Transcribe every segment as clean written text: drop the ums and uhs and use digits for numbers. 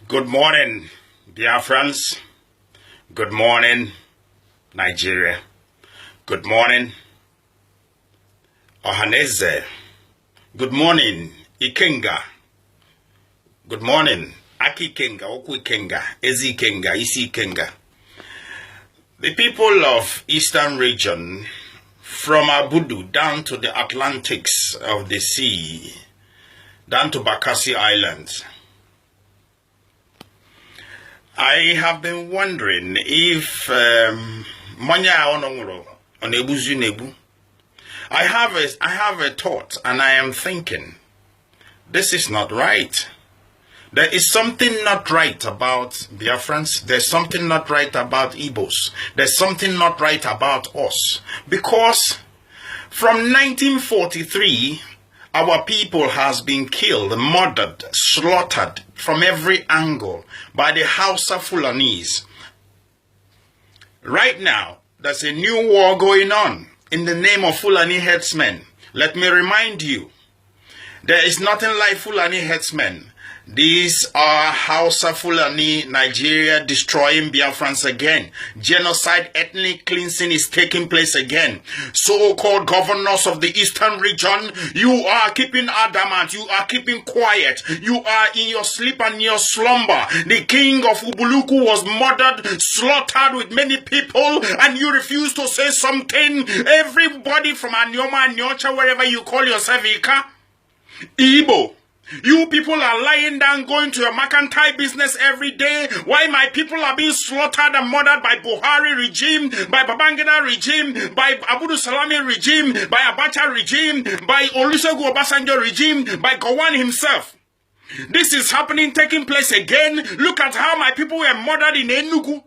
Good morning, Biafrans. Good morning, Nigeria. Good morning, Ohaneze. Good morning, Ikenga. Good morning, Aki Kenga, Oku Kenga, Ezi Kenga, Isi Kenga. The people of Eastern region, from Abudu down to the Atlantics of the sea, down to Bakassi Islands. I have been wondering if Manya Onongro on Ebuzu Nebu. I have a thought, and I am thinking, this is not right. There is something not right about Biafrans. There's something not right about Igbos. There's something not right about us. Because from 1943, our people has been killed, murdered, slaughtered from every angle by the Hausa Fulanis. Right now, there's a new war going on in the name of Fulani Herdsmen. Let me remind you, there is nothing like Fulani Herdsmen. These are Hausa Fulani, Nigeria destroying Biafrans again. Genocide, ethnic cleansing is taking place again. So-called governors of the eastern region, you are keeping adamant, you are keeping quiet. You are in your sleep and your slumber. The king of Ubuluku was murdered, slaughtered with many people, and you refuse to say something. Everybody from Anyoma and Nyocha, wherever you call yourself, Ika, Igbo. You people are lying down, going to your mercantile business every day. Why my people are being slaughtered and murdered by Buhari regime, by Babangida regime, by Abudu Salami regime, by Abacha regime, by Olusegun Obasanjo regime, by Gowon himself. This is happening, taking place again. Look at how my people were murdered in Enugu.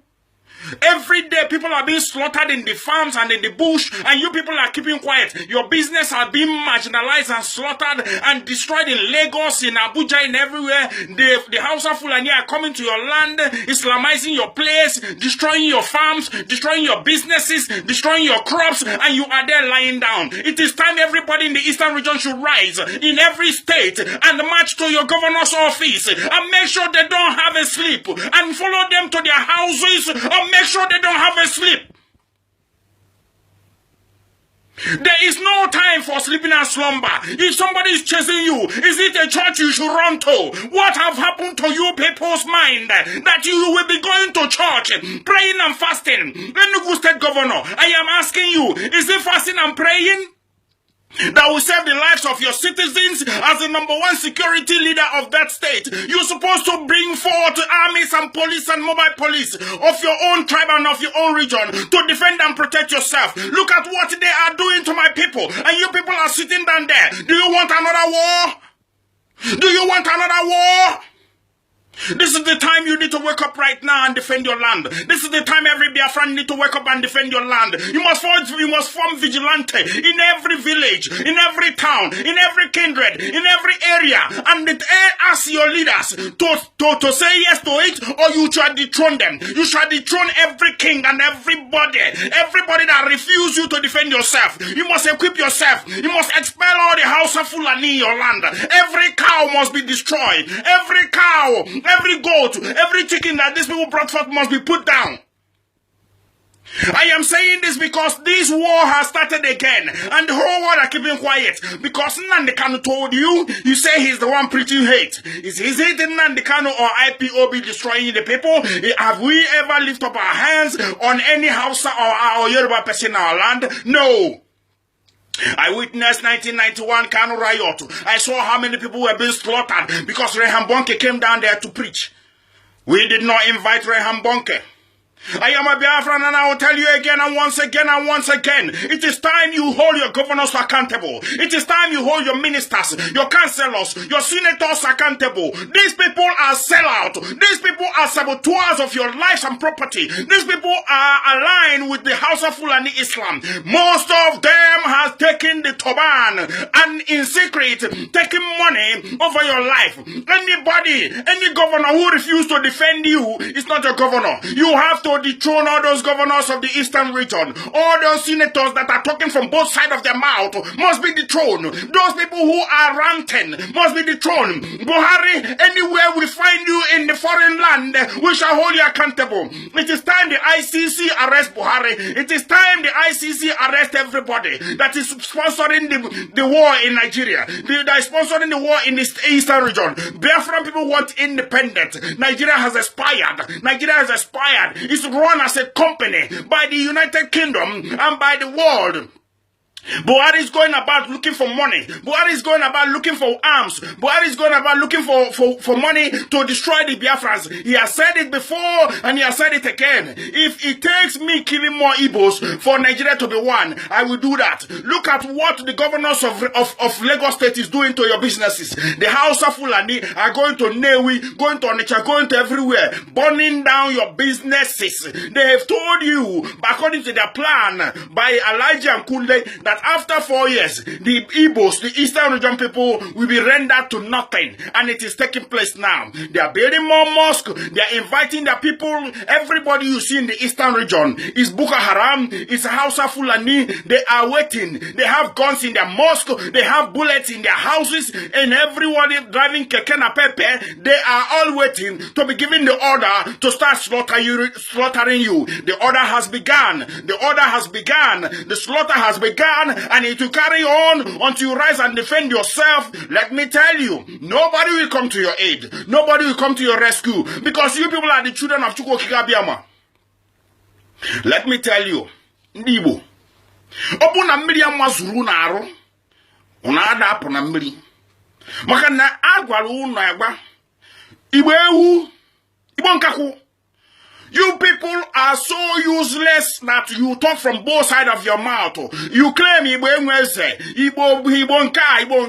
Every day people are being slaughtered in the farms and in the bush, and you people are keeping quiet. Your business are being marginalized and slaughtered and destroyed in Lagos, in Abuja, in everywhere. The Hausa Fulani are coming to your land, Islamizing your place, destroying your farms, destroying your businesses, destroying your crops, and you are there lying down. It is time everybody in the eastern region should rise in every state and march to your governor's office and make sure they don't have a sleep, and follow them to their houses and make sure they don't have a sleep. There is no time for sleeping and slumber. If somebody is chasing you, is it a church you should run to? What have happened to you people's mind that you will be going to church, praying and fasting? Enugu State Governor, I am asking you, is it fasting and praying that will save the lives of your citizens as the #1 security leader of that state? You're supposed to bring forth armies and police and mobile police of your own tribe and of your own region to defend and protect yourself. Look at what they are doing to my people, and you people are sitting down there. Do you want another war? Do you want another war? This is the time you need to wake up right now and defend your land. This is the time every Biafran need to wake up and defend your land. You must form vigilante in every village, in every town, in every kindred, in every area, and ask your leaders to say yes to it, or you shall dethrone them. You shall dethrone every king and everybody that refuse you to defend yourself. You must equip yourself. You must expel all the Hausa Fulani in your land. Every cow must be destroyed. Every cow, every goat, every chicken that these people brought forth must be put down. I am saying this because this war has started again, and the whole world are keeping quiet because Nnamdi Kanu told you. You say he's the one preaching hate. Is it Nnamdi Kanu or IPOB destroying the people? Have we ever lifted up our hands on any Hausa or Yoruba person in our land? No. I witnessed 1991 Kanu Riot. I saw how many people were being slaughtered because Reham Bonke came down there to preach. We did not invite Reham Bonke. I am a Biafran, and I will tell you again and once again and once again. It is time you hold your governors accountable. It is time you hold your ministers, your councillors, your senators accountable. These people are sellouts. These people are saboteurs of your lives and property. These people are aligned with the House of Fulani Islam. Most of them have taken the turban and in secret taking money over your life. Any governor who refuses to defend you is not your governor. You have to to dethrone all those governors of the eastern region. All those senators that are talking from both sides of their mouth must be dethroned. Those people who are ranting must be dethroned. Buhari, anywhere we find you in the foreign land, we shall hold you accountable. It is time the ICC arrest Buhari. It is time the ICC arrest everybody that is sponsoring the war in Nigeria, that is sponsoring the war in the eastern region. Biafran people want independence. Nigeria has expired. Nigeria has expired. It's run as a company by the United Kingdom and by the world. Buhari is going about looking for money. Buhari is going about looking for arms. Buhari is going about looking for money to destroy the Biafrans. He has said it before and he has said it again. If it takes me killing more Igbos for Nigeria to be one, I will do that. Look at what the governors of Lagos State is doing to your businesses. The Hausa Fulani are going to Newi, going to Onitsha, going to everywhere, burning down your businesses. They have told you, according to their plan by Elijah and Kunle, that after 4 years, the Igbos, the Eastern region people, will be rendered to nothing. And it is taking place now. They are building more mosques. They are inviting their people. Everybody you see in the Eastern region is Boko Haram, is Hausa Fulani. They are waiting. They have guns in their mosque. They have bullets in their houses. And everybody driving keke na pepe, they are all waiting to be given the order to start slaughtering you. The order has begun. The order has begun. The slaughter has begun. And it will carry on until you rise and defend yourself. Let me tell you, nobody will come to your aid. Nobody will come to your rescue, because you people are the children of Chukwu Kikabiama. Let me tell you, Ndibo, obu na mmiri amazuru na arụ, una ada apụ na mmiri. Maka na agwara unu agba, Igbo ewu, Igbo nkaku. You people are so useless that you talk from both sides of your mouth. You claim Igbo enweze, Igbo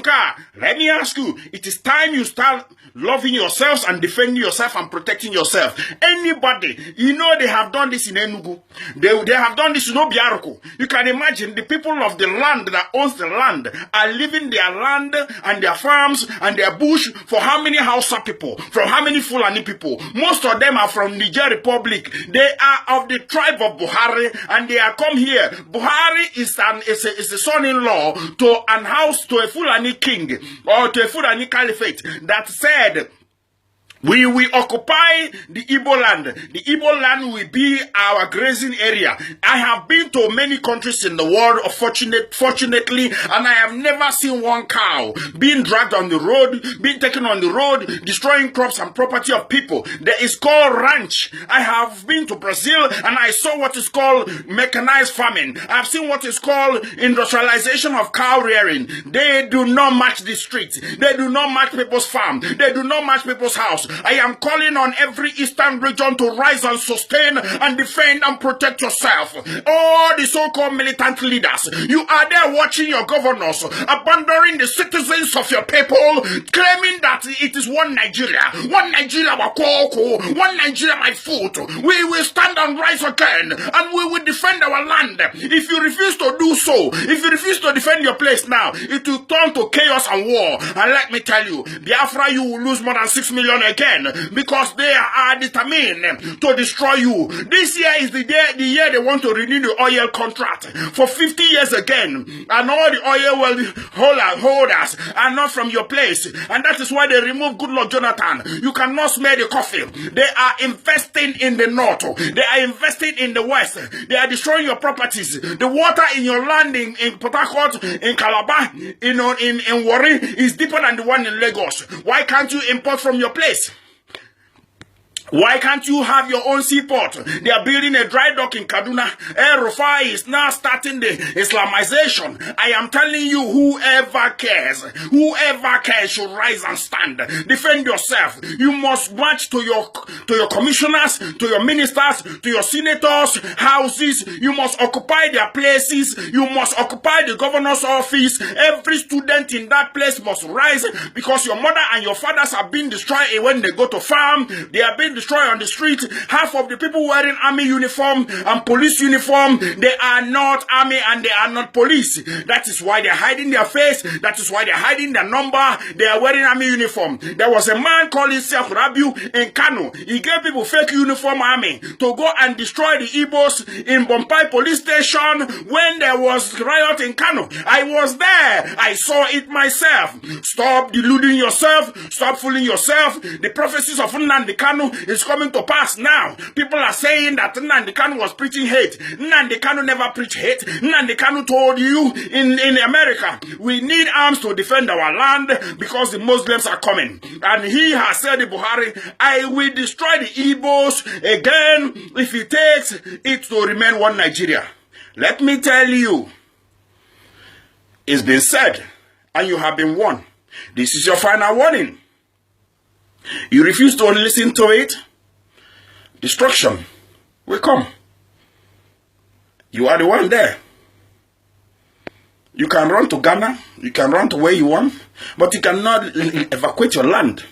nka. Let me ask you, it is time you start loving yourselves and defending yourself and protecting yourself. Anybody, you know they have done this in Enugu. They have done this in Obiaroko. You can imagine the people of the land that owns the land are leaving their land and their farms and their bush for how many Hausa people, from how many Fulani people. Most of them are from Niger Republic. They are of the tribe of Buhari, and they are come here. Buhari is a son-in-law to a Fulani king or to a Fulani caliphate that said, we will occupy the Igbo land. The Igbo land will be our grazing area. I have been to many countries in the world, fortunately, and I have never seen one cow being dragged on the road, being taken on the road, destroying crops and property of people. There is called ranch. I have been to Brazil and I saw what is called mechanized farming. I have seen what is called industrialization of cow rearing. They do not match the streets. They do not match people's farm. They do not match people's house. I am calling on every eastern region to rise and sustain and defend and protect yourself. All the so-called militant leaders, you are there watching your governors abandoning the citizens of your people, claiming that it is one Nigeria, one Nigeria my foot. We will stand and rise again, and we will defend our land. If you refuse to do so, if you refuse to defend your place now, it will turn to chaos and war. And let me tell you, Biafra, you will lose more than 6 million again, because they are determined to destroy you. This year is the year they want to renew the oil contract for 50 years again, and all the oil holders are not from your place, and that is why they remove Goodluck Jonathan. You cannot smell the coffee. They are investing in the north. They are investing in the west. They are destroying your properties. The water in your land in Port Harcourt, in Calabar, in Warri is deeper than the one in Lagos. Why can't you import from your place? Why can't you have your own seaport? They are building a dry dock in Kaduna. El Rufai is now starting the Islamization. I am telling you, whoever cares should rise and stand. Defend yourself. You must march to your commissioners, to your ministers, to your senators' houses. You must occupy their places. You must occupy the governor's office. Every student in that place must rise, because your mother and your fathers are being destroyed when they go to farm. They are being being destroyed on the street. Half of the people wearing army uniform and police uniform, they are not army and they are not police. That is why they're hiding their face. That is why they're hiding their number. They are wearing army uniform. There was a man called himself Rabiu in Kano. He gave people fake uniform army to go and destroy the Igbos in Bompai police station when there was riot in Kano. I was there. I saw it myself. Stop deluding yourself. Stop fooling yourself. The prophecies of Nnamdi Kanu is coming to pass now. People are saying that Nnamdi Kanu was preaching hate. Nnamdi Kanu never preached hate. Nnamdi Kanu told you in America, we need arms to defend our land because the Muslims are coming. And he has said to Buhari, I will destroy the Igbos again if it takes it to remain one Nigeria. Let me tell you, it's been said and you have been warned. This is your final warning. You refuse to listen to it, destruction will come. You are the one there. You can run to Ghana, you can run to where you want, but you cannot evacuate your land.